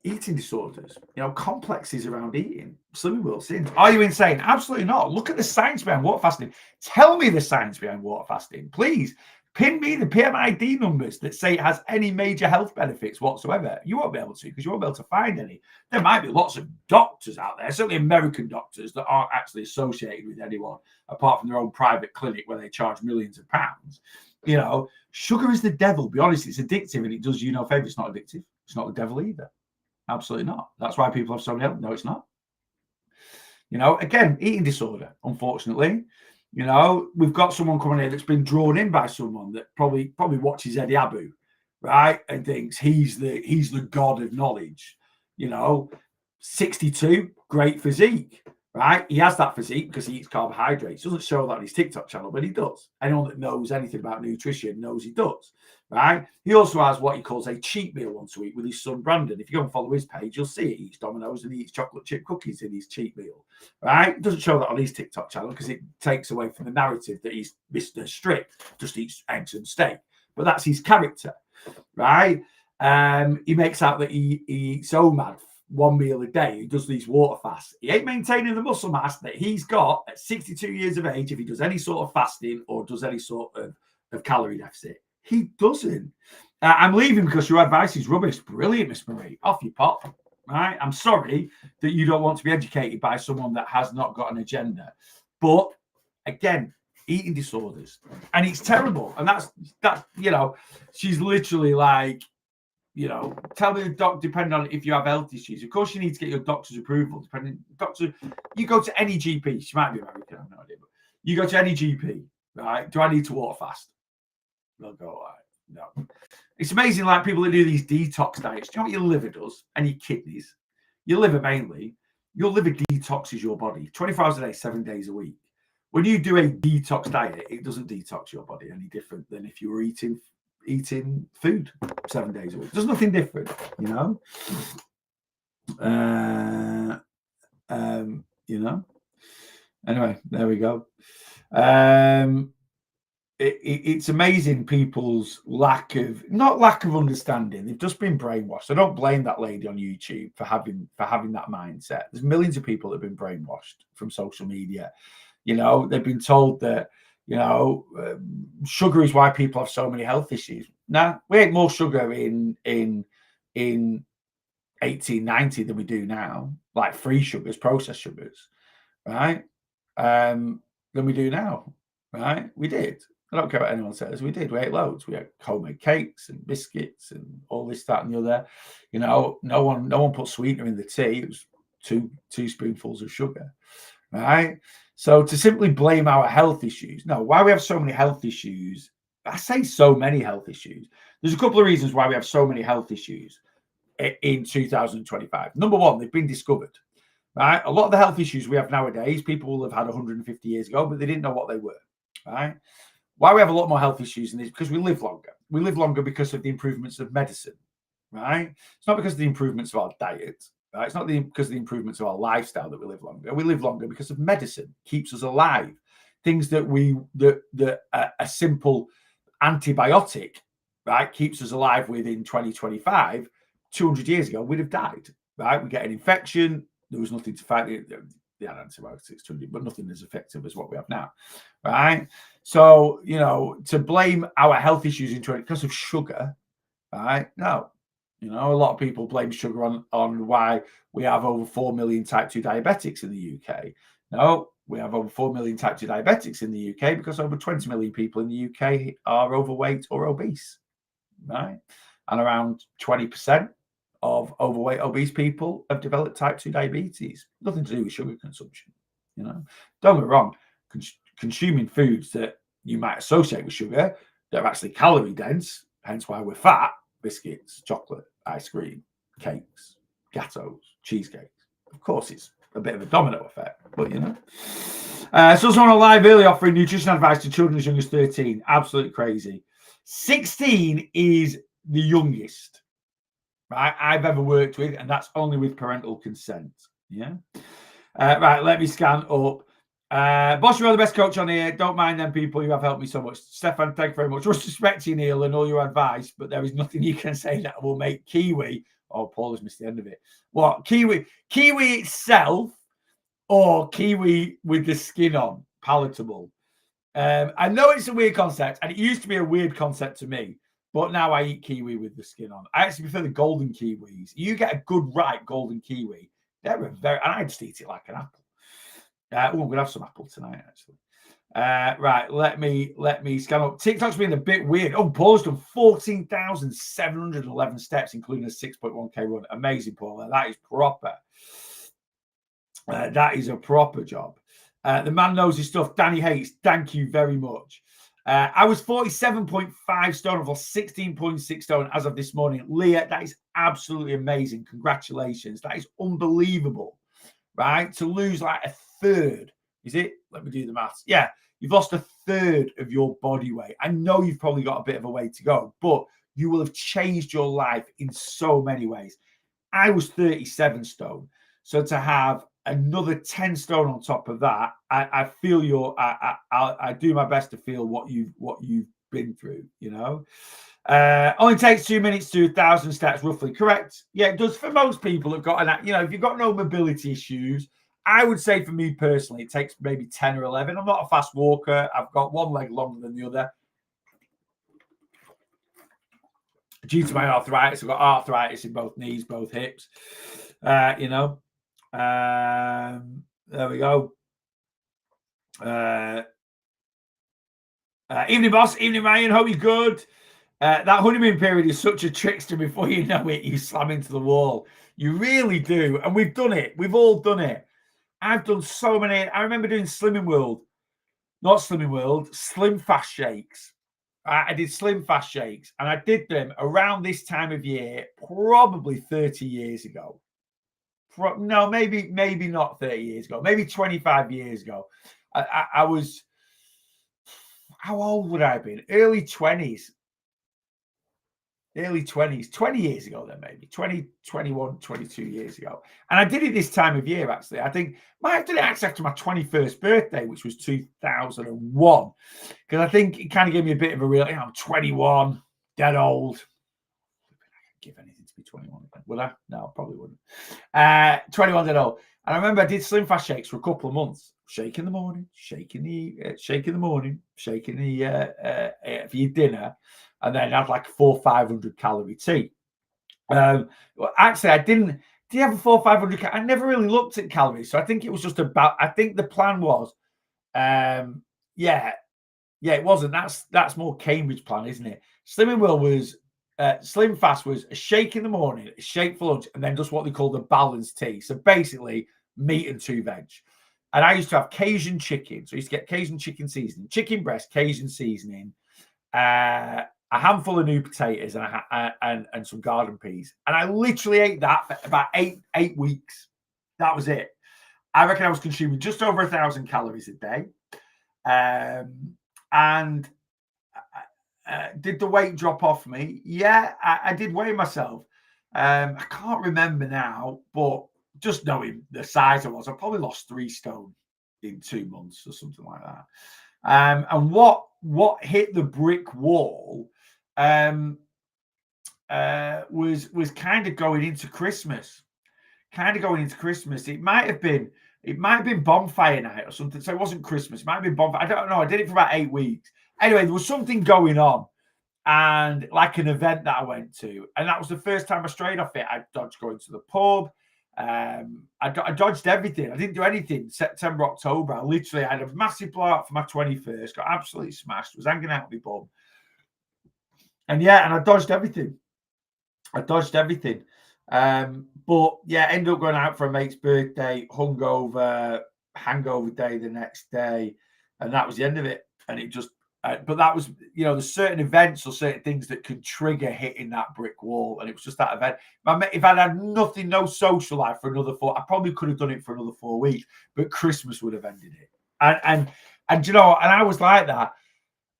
eating disorders, complexes around eating. Slimming World sins. Are you insane? Absolutely not. Look at the science behind water fasting. Tell me the science behind water fasting, please. Pin me the PMID numbers that say it has any major health benefits whatsoever. You won't be able to, because you won't be able to find any. There might be lots of doctors out there, certainly American doctors, that aren't actually associated with anyone apart from their own private clinic where they charge millions of pounds. Sugar is the devil. Be honest, it's addictive and it does you no favor. It's not addictive. It's not the devil either. Absolutely not. That's why people have so many health. No, it's not. Again, eating disorder, unfortunately. We've got someone coming here that's been drawn in by someone that probably watches Eddie Abu, right? And thinks he's the god of knowledge. 62, great physique, right? He has that physique because he eats carbohydrates. Doesn't show that on his TikTok channel, but he does. Anyone that knows anything about nutrition knows he does, right? He also has what he calls a cheat meal once a week with his son Brandon. If you go and follow his page, you'll see he eats Domino's and he eats chocolate chip cookies in his cheat meal, right? It doesn't show that on his TikTok channel because it takes away from the narrative that he's Mr. Strict, just eats eggs and steak. But that's his character, right? He makes out that he eats OMAD 1 meal a day. He does these water fasts. He ain't maintaining the muscle mass that he's got at 62 years of age if he does any sort of fasting or does any sort of calorie deficit. He doesn't. I'm leaving because your advice is rubbish. Brilliant, Miss Marie. Off you pop. Right? I'm sorry that you don't want to be educated by someone that has not got an agenda. But again, eating disorders. And it's terrible. And that's she's literally like, tell me the doc, depending on if you have health issues. Of course, you need to get your doctor's approval. You go to any GP. She might be American, I have no idea. But you go to any GP, right? Do I need to water fast? They'll go, all right, no. It's amazing, like people that do these detox diets. Do you know what your liver does? And your kidneys. Your liver mainly. Your liver detoxes your body 24 hours a day, 7 days a week. when you do a detox diet, it doesn't detox your body any different than if you were eating food 7 days a week. There's nothing different, you know. You know. Anyway, there we go. It's amazing people's lack of understanding. They've just been brainwashed. I don't blame that lady on YouTube for having that mindset. There's millions of people that have been brainwashed from social media. You know, they've been told that, you know, sugar is why people have so many health issues. Nah, we ate more sugar in 1890 than we do now, like free sugars, processed sugars, right? Than we do now, right? We did. I don't care what anyone says. We did. We ate loads. We had homemade cakes and biscuits and all this, that, and the other. You know, no one put sweetener in the tea. It was two spoonfuls of sugar, right? So to simply blame our health issues, no, why we have so many health issues, I say so many health issues. There's a couple of reasons why we have so many health issues in 2025. Number one, they've been discovered, right? A lot of the health issues we have nowadays, people will have had 150 years ago, but they didn't know what they were, right? Why we have a lot more health issues in this? Because we live longer. We live longer because of the improvements of medicine, right? It's not because of the improvements of our diet. Right? It's not because of the improvements of our lifestyle that we live longer. We live longer because of medicine, keeps us alive. Things that a simple antibiotic, right, keeps us alive within 2025. 200 years ago, we'd have died, right? We get an infection. There was nothing to fight. They had antibiotics, but nothing as effective as what we have now, right? So, you know, to blame our health issues because of sugar, right? No. You know, a lot of people blame sugar on why we have over 4 million type 2 diabetics in the UK. No, we have over 4 million type 2 diabetics in the UK because over 20 million people in the UK are overweight or obese, right? And around 20% of overweight, obese people have developed type 2 diabetes. Nothing to do with sugar consumption, you know. Don't get me wrong, consuming foods that you might associate with sugar that are actually calorie dense, hence why we're fat, biscuits, chocolate, ice cream, cakes, gatos, cheesecakes. Of course, it's a bit of a domino effect, but you know. So someone on live early offering nutrition advice to children as young as 13. Absolutely crazy. 16 is the youngest, right, I've ever worked with, and that's only with parental consent. Yeah. Right, let me scan up. Boss, you're the best coach on here. Don't mind them people. You have helped me so much. Stefan, thank you very much. Just respect you, Neil, and all your advice, but there is nothing you can say that will make kiwi. Oh, Paul has missed the end of it. What? Kiwi itself or kiwi with the skin on? Palatable. I know it's a weird concept, and it used to be a weird concept to me, but now I eat kiwi with the skin on. I actually prefer the golden kiwis. You get a good, ripe golden kiwi. They're and I just eat it like an apple. I'm going to have some apple tonight, actually. Right, let me scan up. TikTok's been a bit weird. Oh, Paul's done 14,711 steps, including a 6.1k run. Amazing, Paul. That is proper. That is a proper job. The man knows his stuff. Danny Hates, thank you very much. I was 47.5 stone, I've lost 16.6 stone as of this morning. Leah, that is absolutely amazing. Congratulations. That is unbelievable, right? To lose like a third, is it? Let me do the maths. Yeah, you've lost a third of your body weight. I know you've probably got a bit of a way to go, but you will have changed your life in so many ways. I was 37 stone. So to have another 10 stone on top of that, I feel I do my best to feel what you've been through, you know. Only takes 2 minutes to do 1,000 steps, roughly. Correct. Yeah, it does for most people who've got if you've got no mobility issues, I would say for me personally, it takes maybe 10 or 11. I'm not a fast walker. I've got one leg longer than the other. Due to my arthritis, I've got arthritis in both knees, both hips. There we go. Evening, boss. Evening, Ryan. Hope you're good. That honeymoon period is such a trickster. Before you know it, you slam into the wall. You really do. And we've done it. We've all done it. I've done so many. I remember doing Slimming World. Not Slimming World. Slim Fast Shakes. I did Slim Fast Shakes. And I did them around this time of year, probably 30 years ago. No, maybe not 30 years ago. Maybe 25 years ago. I was, how old would I have been? Early 20s, 20 years ago then, maybe 20, 21, 22 years ago. And I did it this time of year, actually. I think I did it actually after my 21st birthday, which was 2001. Because I think it kind of gave me a bit of a real, I'm 21, dead old. Give anything to be 21 again. Will I? No, I probably wouldn't. 21 dead old. And I remember I did Slim Fast shakes for a couple of months. Shake in the morning, shake in the morning, shaking for your dinner, and then had like a 400-500 calorie tea. Well, actually, I didn't. Did you have a 400-500? I never really looked at calories, so I think it was just about. I think the plan was, it wasn't. That's more Cambridge plan, isn't it? Slimming Will was. Slim Fast was a shake in the morning, a shake for lunch, and then just what they call the balanced tea. So basically, meat and 2 veg. And I used to have Cajun chicken. So I used to get Cajun chicken seasoning, chicken breast, Cajun seasoning, a handful of new potatoes, and some garden peas. And I literally ate that for about eight weeks. That was it. I reckon I was consuming just over 1,000 calories a day. And did the weight drop off me? Yeah, I did weigh myself. I can't remember now, but just knowing the size I was, I probably lost 3 stone in 2 months or something like that. And what hit the brick wall was kind of going into Christmas. It might have been bonfire night or something. So it wasn't Christmas. It might have been bonfire. I don't know. I did it for about 8 weeks. Anyway, there was something going on, and like an event that I went to, and that was the first time I strayed off it. I dodged going to the pub. I dodged everything. I didn't do anything. September, October, I had a massive blowout for my 21st. Got absolutely smashed. Was hanging out with my bum, and I dodged everything. But yeah, ended up going out for a mate's birthday, hangover day the next day, and that was the end of it. And it just, but that was, there's certain events or certain things that could trigger hitting that brick wall, and it was just that event. If I'd had nothing, no social life for another 4, I probably could have done it for another 4 weeks, but Christmas would have ended it. And I was like that.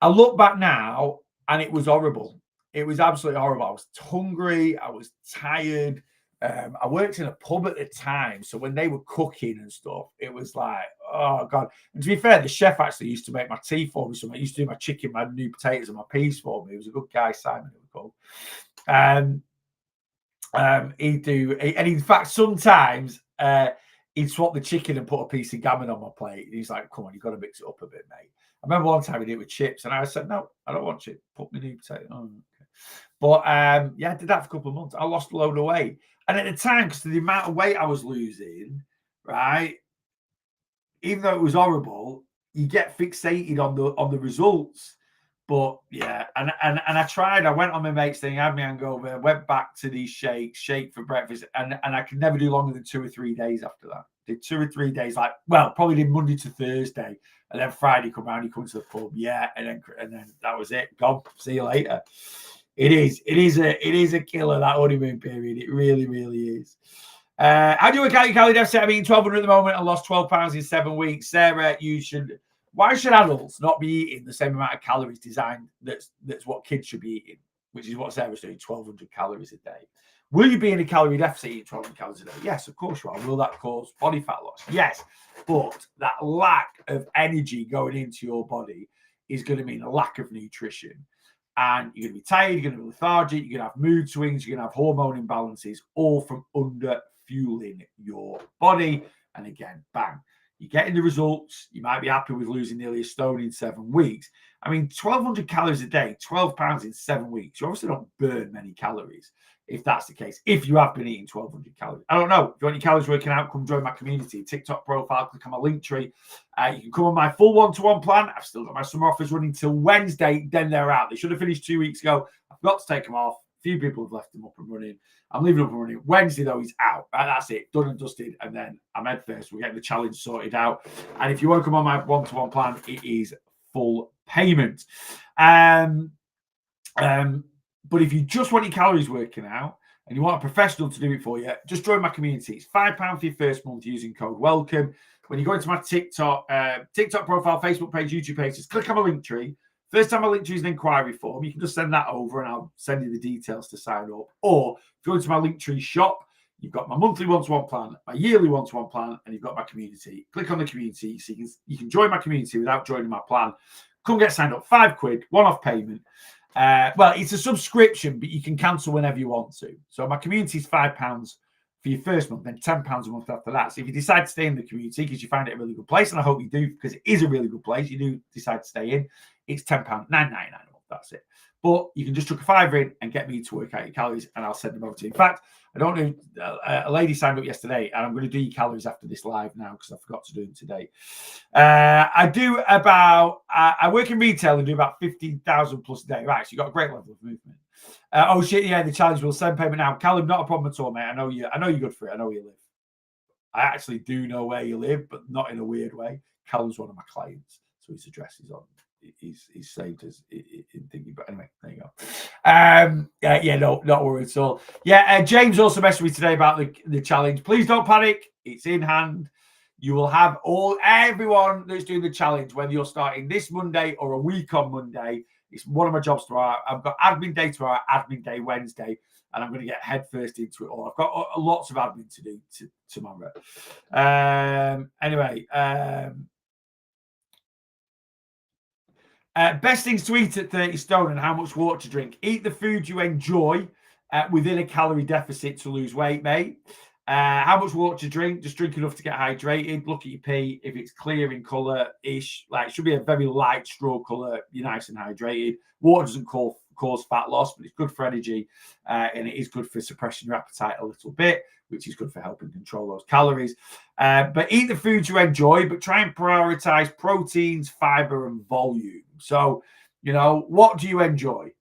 I look back now, and it was horrible. It was absolutely horrible. I was hungry. I was tired. I worked in a pub at the time, so when they were cooking and stuff, it was like, oh God. And to be fair, the chef actually used to make my tea for me. So I used to do my chicken, my new potatoes, and my peas for me. He was a good guy, Simon, it was called. He'd do, and in fact, sometimes he'd swap the chicken and put a piece of gammon on my plate. He's like, "Come on, you've got to mix it up a bit, mate." I remember one time he did it with chips, and I said, "No, I don't want chips. Put me new potato." Oh, okay. But I did that for a couple of months. I lost a load of weight. And at the time, because of the amount of weight I was losing, right, even though it was horrible, you get fixated on the results. But yeah, and I tried. I went on my mate's thing, had my hangover, went back to these shake for breakfast, and I could never do longer than 2 or 3 days after that. Did 2 or 3 days, probably did Monday to Thursday, and then Friday come around, you come to the pub, and then that was it. Gone. See you later. It is a killer, that honeymoon period. It really, really is. I do a calorie deficit. I'm eating 1,200 at the moment. I lost 12 pounds in 7 weeks. Sarah, why should adults not be eating the same amount of calories designed that's what kids should be eating, which is what Sarah's doing, 1,200 calories a day. Will you be in a calorie deficit eating 1,200 calories a day? Yes, of course you are. Will that cause body fat loss? Yes. But that lack of energy going into your body is going to mean a lack of nutrition. And you're going to be tired, you're going to be lethargic, you're going to have mood swings, you're going to have hormone imbalances, all from under fueling your body. And again, bang, you're getting the results. You might be happy with losing nearly a stone in 7 weeks. I mean, 1,200 calories a day, 12 pounds in 7 weeks. You obviously don't burn many calories if that's the case. If you have been eating 1,200 calories. I don't know. If you want your calories working out, come join my community. TikTok profile, click on my link tree. You can come on my full one-to-one plan. I've still got my summer offers running till Wednesday. Then they're out. They should have finished 2 weeks ago. I've got to take them off. A few people have left them up and running. I'm leaving up and running. Wednesday, though, he's out. Right, that's it. Done and dusted. And then I'm head first. We're getting the challenge sorted out. And if you want to come on my one-to-one plan, it is full payment. But if you just want your calories working out and you want a professional to do it for you, just join my community. It's £5 for your first month using code WELCOME. When you go into my TikTok profile, Facebook page, YouTube page, just click on my link tree. First time I link tree is an inquiry form. You can just send that over and I'll send you the details to sign up. Or if you go into my link tree shop, you've got my monthly one-to-one plan, my yearly one-to-one plan, and you've got my community. Click on the community so you can join my community without joining my plan. Come get signed up. £5, one-off payment. Well, it's a subscription, but you can cancel whenever you want to. So my community is £5 for your first month, then £10 a month after that. So if you decide to stay in the community because you find it a really good place, and I hope you do because it is a really good place, you do decide to stay in, it's £10, £9.99 a month. That's it. But you can just chuck a £5 in and get me to work out your calories, and I'll send them over to you. In fact, I don't know. A lady signed up yesterday, and I'm going to do your calories after this live now because I forgot to do them today. I work in retail and do about 15,000 plus a day. Right, so you've got a great level of movement. Oh shit, yeah, the challenge will send payment now. Callum, not a problem at all, mate. I know you're good for it. I know where you live. I actually do know where you live, but not in a weird way. Callum's one of my clients, so his address is on. He's saved as in thinking, but anyway, there you go. No, not worried at all. Yeah, James also messaged me today about the challenge. Please don't panic; it's in hand. You will have everyone that's doing the challenge, whether you're starting this Monday or a week on Monday. It's one of my jobs tomorrow. I've got admin day tomorrow, admin day Wednesday, and I'm going to get headfirst into it all. I've got lots of admin to do tomorrow. Anyway. Best things to eat at 30 stone and how much water to drink. Eat the food you enjoy within a calorie deficit to lose weight, mate. How much water to drink? Just drink enough to get hydrated. Look at your pee. If it's clear in colour-ish, like it should be a very light straw colour, you're nice and hydrated. Water doesn't cause fat loss, but it's good for energy and it is good for suppressing your appetite a little bit, which is good for helping control those calories. But eat the foods you enjoy, but try and prioritize proteins, fiber, and volume. So, what do you enjoy?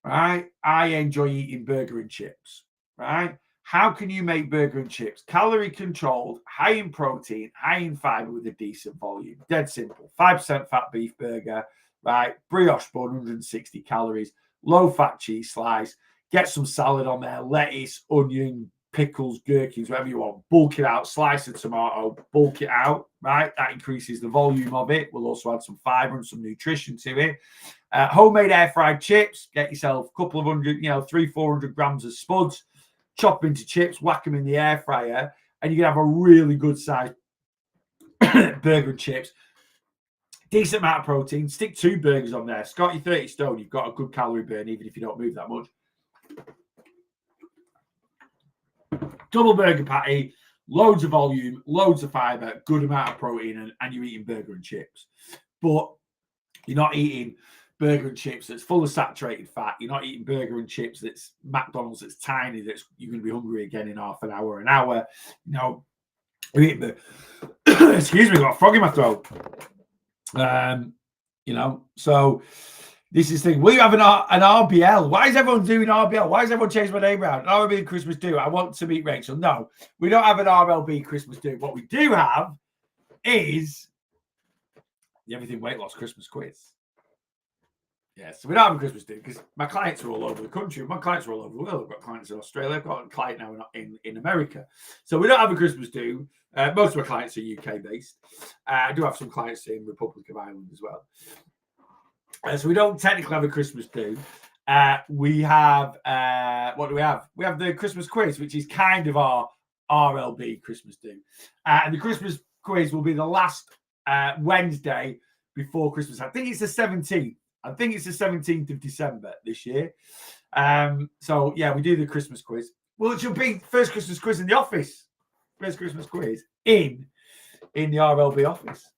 Right? I enjoy eating burger and chips. Right? How can you make burger and chips? Calorie controlled, high in protein, high in fiber with a decent volume. Dead simple. 5% fat beef burger, right? Brioche bun, 160 calories. Low fat cheese slice. Get some salad on there, lettuce, onion, pickles, gherkins, whatever you want. Bulk it out, slice of tomato, bulk it out, right? That increases the volume of it. We'll also add some fiber and some nutrition to it. Homemade air fried chips. Get yourself a couple of 300-400 grams of spuds. Chop into chips, whack them in the air fryer, and you can have a really good sized burger and chips. Decent amount of protein. Stick 2 burgers on there. Scott, you're 30 stone. You've got a good calorie burn, even if you don't move that much. Double burger patty, loads of volume, loads of fiber, good amount of protein, and you're eating burger and chips. But you're not eating burger and chips that's full of saturated fat. You're not eating burger and chips that's McDonald's that's tiny, that's you're going to be hungry again in half an hour, an hour. Excuse me, got a frog in my throat. So this is the thing. Will you have an RBL? Why is everyone doing RBL? Why is everyone changing my name around? RLB Christmas do. I want to meet Rachel. No, we don't have an RLB Christmas do. What we do have is the Everything Weight Loss Christmas quiz. Yeah, so we don't have a Christmas do because my clients are all over the country. My clients are all over the world. I've got clients in Australia. I've got a client now in America. So we don't have a Christmas do. Most of my clients are UK based. I do have some clients in Republic of Ireland as well. So we don't technically have a Christmas do. We have, what do we have? We have the Christmas quiz, which is kind of our RLB Christmas do. And the Christmas quiz will be the last Wednesday before Christmas. I think it's the 17th. I think it's the 17th of December this year. So, yeah, we do the Christmas quiz. Well, it should be first Christmas quiz in the office. First Christmas quiz in the RLB office.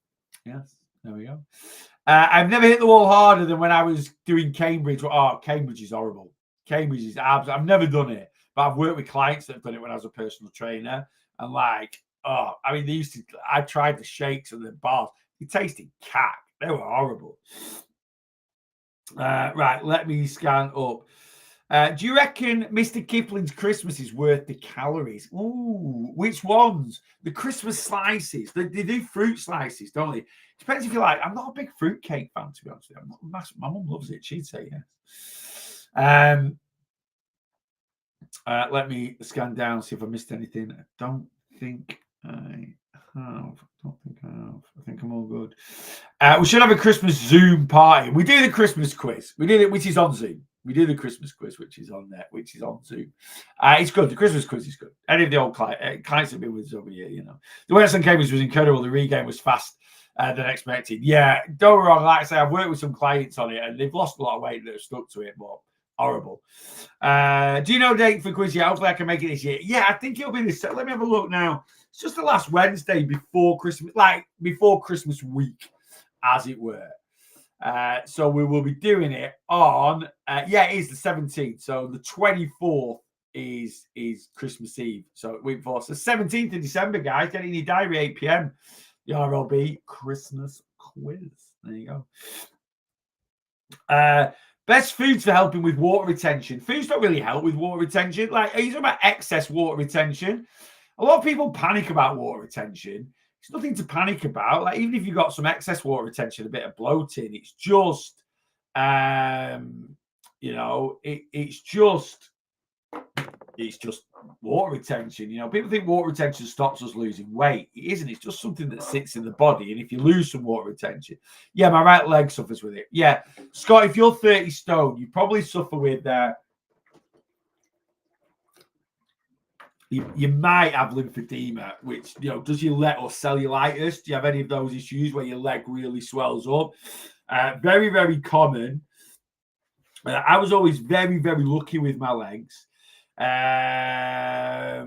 Yes, there we go. I've never hit the wall harder than when I was doing Cambridge. Oh, Cambridge is horrible. Cambridge is absolutely... I've never done it, but I've worked with clients that have done it when I was a personal trainer. And I tried the shakes and the bars. They tasted cack. They were horrible. Right, let me scan up. Do you reckon Mr. Kipling's Christmas is worth the calories? Ooh, which ones? The Christmas slices. They do fruit slices, don't they? Depends if you like. I'm not a big fruit cake fan, to be honest with you. My mum loves it. She'd say yes. Let me scan down, see if I missed anything. I don't think I have. I think I'm all good. We should have a Christmas Zoom party. We do the Christmas quiz. We do it, which is on Zoom. We do the Christmas quiz, which is on there, which is on Zoom. It's good. The Christmas quiz is good. Any of the old clients have been with us over here, you know. The Western Cambridge was incredible. The regame was fast than expected. Yeah, don't get wrong. Like I say, I've worked with some clients on it, and they've lost a lot of weight that have stuck to it, but horrible. Do you know date for quiz? Yeah, hopefully I can make it this year. Yeah, I think it'll be this. Let me have a look now. It's just the last Wednesday before Christmas, like before Christmas week, as it were. So we will be doing it on, it is the 17th. So the 24th is Christmas Eve. So week before. So 17th of December, guys. Get in your diary, 8 p.m. The RLB Christmas quiz. There you go. Best foods for helping with water retention. Foods don't really help with water retention. Like, are you talking about excess water retention? A lot of people panic about water retention. It's nothing to panic about. Like, even if you've got some excess water retention, a bit of bloating, it's just, it's just water retention. You know, people think water retention stops us losing weight. It isn't. It's just something that sits in the body. And if you lose some water retention, yeah, my right leg suffers with it. Yeah, Scott, if you're 30 stone, you probably suffer with you might have lymphedema, which, you know, does your leg, or cellulitis? Do you have any of those issues where your leg really swells up? Very, very common. I was always very, very lucky with my legs. Very,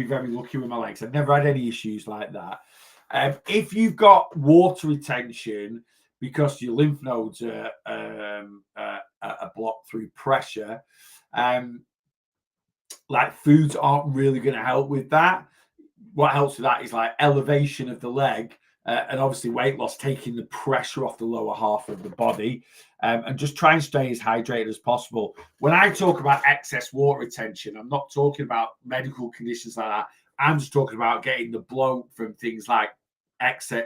very lucky with my legs. I've never had any issues like that. If you've got water retention because your lymph nodes are blocked through pressure, like foods aren't really going to help with that. What helps with that is like elevation of the leg, and obviously weight loss, taking the pressure off the lower half of the body, and just try and stay as hydrated as possible. When I talk about excess water retention, I'm not talking about medical conditions like that. I'm just talking about getting the bloat from things like excess,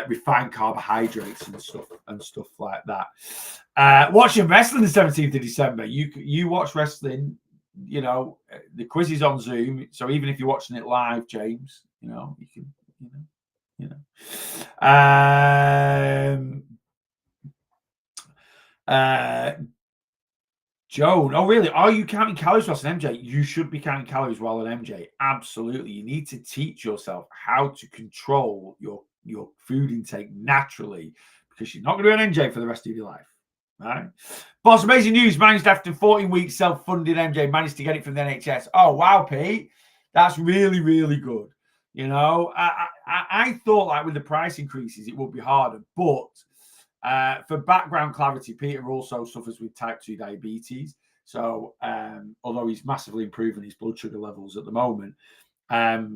refined carbohydrates and stuff like that. Watching wrestling the 17th of December. You watch wrestling. You know, the quiz is on Zoom, so even if you're watching it live, James, you can. Joan, oh really? Are you counting calories whilst an MJ? You should be counting calories while an MJ. Absolutely. You need to teach yourself how to control your food intake naturally, because you're not going to be an MJ for the rest of your life. Right? Boss, amazing news. Managed after 14 weeks self-funded, MJ managed to get it from the NHS. Oh, wow, Pete. That's really, really good. You know, I thought like with the price increases, it would be harder. But for background clarity, Peter also suffers with type 2 diabetes. So although he's massively improving his blood sugar levels at the moment, that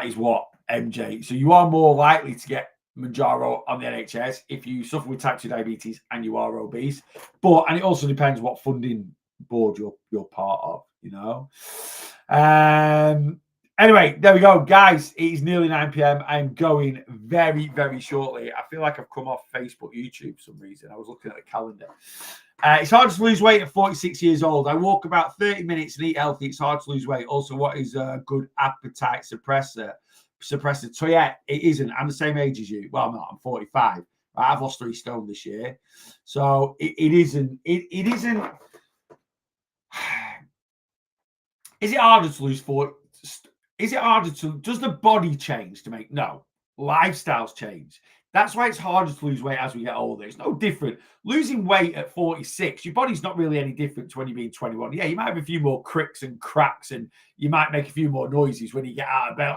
is what MJ. So you are more likely to get Mounjaro on the NHS if you suffer with type 2 diabetes and you are obese. And it also depends what funding board you're part of, you know. Anyway, there we go, guys. It is nearly 9 p.m. I'm going very, very shortly. I feel like I've come off Facebook, YouTube for some reason. I was looking at the calendar. It's hard to lose weight at 46 years old. I walk about 30 minutes and eat healthy. It's hard to lose weight. Also, what is a good appetite suppressor? So yeah, it isn't. I'm the same age as you. Well, I'm not. I'm 45. I've lost 3 stone this year. So it isn't. It isn't. Is it harder to lose 40? Is it harder to, does the body change to make? No, lifestyles change. That's why it's harder to lose weight as we get older. It's no different. Losing weight at 46, your body's not really any different to when you're being 21. Yeah, you might have a few more cricks and cracks, and you might make a few more noises when you get out of bed.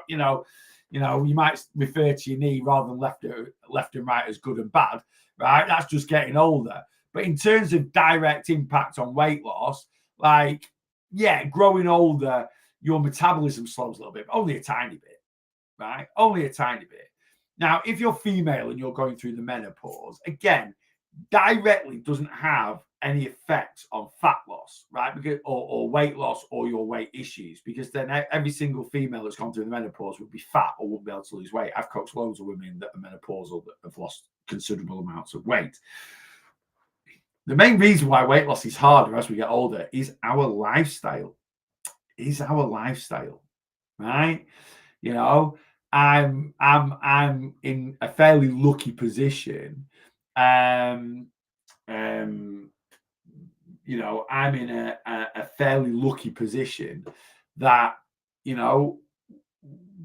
You might refer to your knee rather than left and right as good and bad, right? That's just getting older. But in terms of direct impact on weight loss, like, yeah, growing older, your metabolism slows a little bit, but only a tiny bit, right? Only a tiny bit. Now, if you're female and you're going through the menopause, again, directly doesn't have any effect on fat loss, right? Because or weight loss or your weight issues, because then every single female that's gone through the menopause would be fat or wouldn't be able to lose weight. I've coached loads of women that are menopausal that have lost considerable amounts of weight. The main reason why weight loss is harder as we get older is our lifestyle. Right? You know, I'm in a fairly lucky position. You know, I'm in a fairly lucky position that, you know,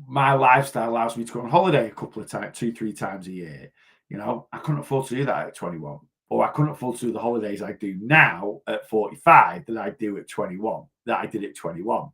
my lifestyle allows me to go on holiday a couple of times, 2-3 times a year. You know, I couldn't afford to do that at 21, or I couldn't afford to do the holidays I do now at 45 that I do at 21, that I did at 21,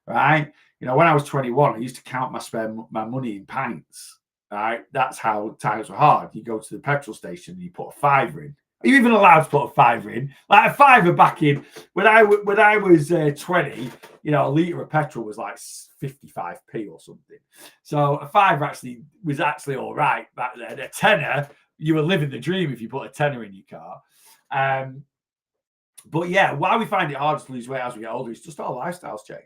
right? You know, when I was 21, I used to count my money in pints, right? That's how times were hard. You go to the petrol station and you put a fiver in. Are you even allowed to put a fiver in? Like a fiver back in when I was 20, you know, a litre of petrol was like 55p or something. So a fiver actually was all right back then. A tenner, you were living the dream if you put a tenner in your car. But yeah, why we find it harder to lose weight as we get older is just our lifestyles change.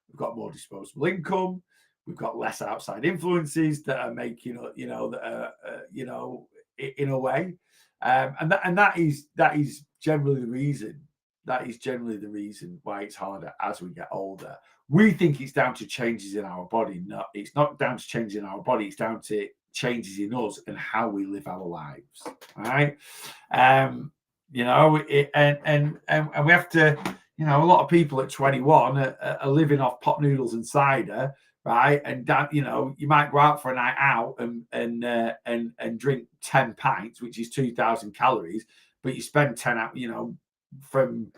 We've got more disposable income. We've got less outside influences that are making, you know, that are, you know, in a way. And that is generally the reason. That is generally the reason why it's harder as we get older. We think it's down to changes in our body. No, it's not down to changes in our body. It's down to changes in us and how we live our lives. All right. You know, and we have to, you know, a lot of people at 21 are living off pot noodles and cider, right? And that, you know, you might go out for a night out and drink 10 pints, which is 2,000 calories, but you spend 10 out, you know, from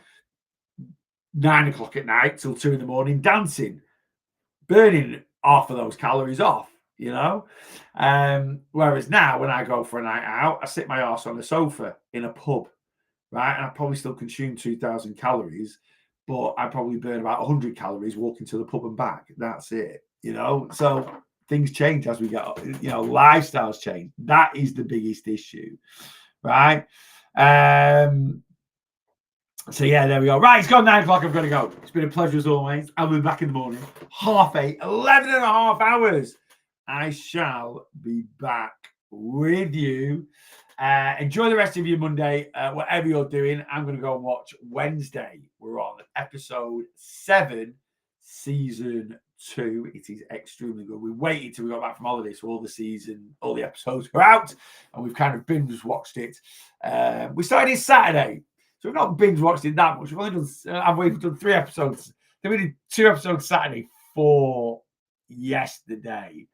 9 o'clock at night till 2 in the morning dancing, burning half of those calories off. You know, whereas now when I go for a night out, I sit my arse on the sofa in a pub, right? And I probably still consume 2,000 calories, but I probably burn about 100 calories walking to the pub and back. That's it, you know? So things change as we get, you know, lifestyles change. That is the biggest issue, right? So yeah, there we go. Right, it's gone 9 o'clock. I've got to go. It's been a pleasure as always. I'll be back in the morning, 8:30, 11 and a half hours. I shall be back with you. Enjoy the rest of your Monday, whatever you're doing. I'm going to go and watch Wednesday. We're on episode 7, season 2. It is extremely good. We waited till we got back from holiday, so all the episodes were out, and we've kind of binge watched it. We started Saturday, so we've not binge watched it that much. We've done 3 episodes. Then we did 2 episodes Saturday, 4 yesterday.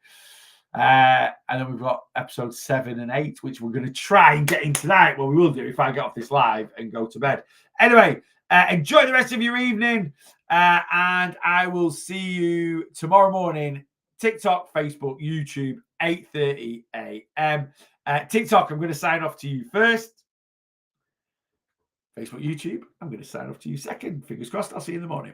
And then we've got episodes 7 and 8, which we're going to try and get in tonight. Well, we will do if I get off this live and go to bed. Anyway, enjoy the rest of your evening. And I will see you tomorrow morning. TikTok, Facebook, YouTube, 8:30 a.m. TikTok, I'm going to sign off to you first. Facebook, YouTube, I'm going to sign off to you second. Fingers crossed, I'll see you in the morning.